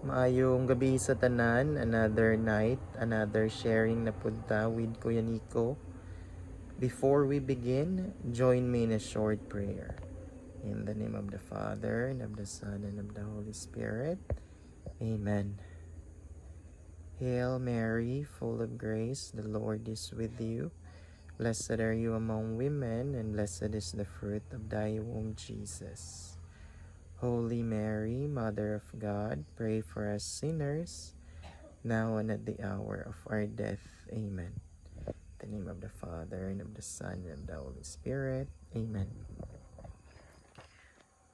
Maayong gabi sa tanan, another night, another sharing na punta with Kuya Nico. Before we begin, join me in a short prayer. In the name of the Father, and of the Son, and of the Holy Spirit. Amen. Hail Mary, full of grace, the Lord is with you. Blessed are you among women, and blessed is the fruit of thy womb, Jesus. Holy Mary, Mother of God, pray for us sinners, now and at the hour of our death. Amen. In the name of the Father, and of the Son, and of the Holy Spirit. Amen.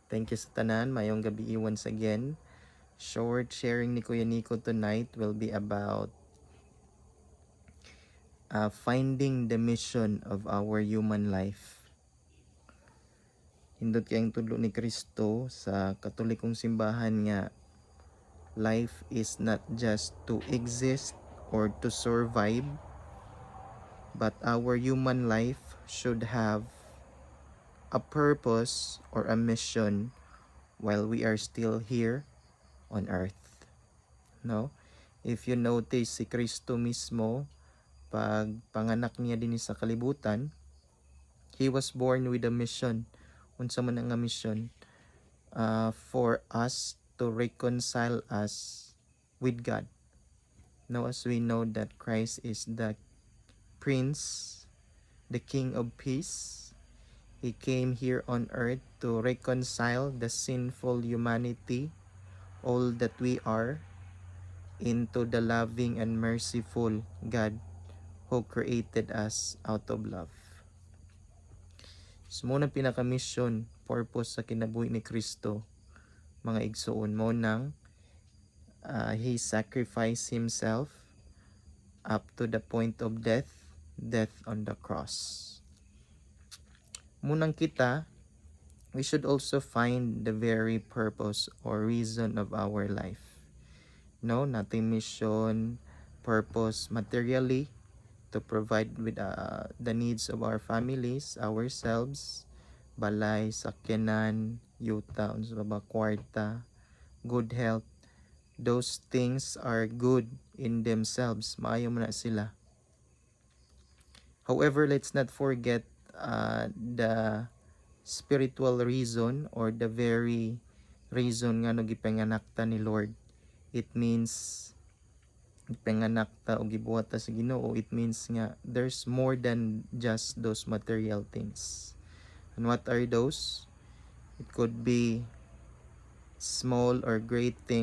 Thank you sa tanan. Mayong gabi once again. Short sharing ni Kuya Nico tonight will be about finding the mission of our human life. Hindot kayang tudlo ni Kristo sa Katolikong simbahan nga life is not just to exist or to survive, but our human life should have a purpose or a mission while we are still here on earth. No? If you notice, si Kristo mismo, pag panganak niya din sa kalibutan, he was born with a mission. Unsa man ang mission? For us to reconcile us with God. Now, as we know that Christ is the Prince, the King of Peace, He came here on earth to reconcile the sinful humanity, all that we are, into the loving and merciful God who created us out of love. So, muna pinaka-mission, purpose sa kinabuhi ni Kristo, mga igsoon mo nang He sacrificed Himself up to the point of death on the cross. Munang kita, we should also find the very purpose or reason of our life. No, nating mission, purpose materially to provide with the needs of our families, ourselves, balay, sakyanan, yuta, unsa ba kwarta, good health. Those things are good in themselves. Maayo man na sila. However, let's not forget the spiritual reason or the very reason nga no gipanganak ta ni Lord. It means gipanganak ta o gibuhat ta sa Ginoo. It means nga there's more than just those material things. And what are those? It could be small or great things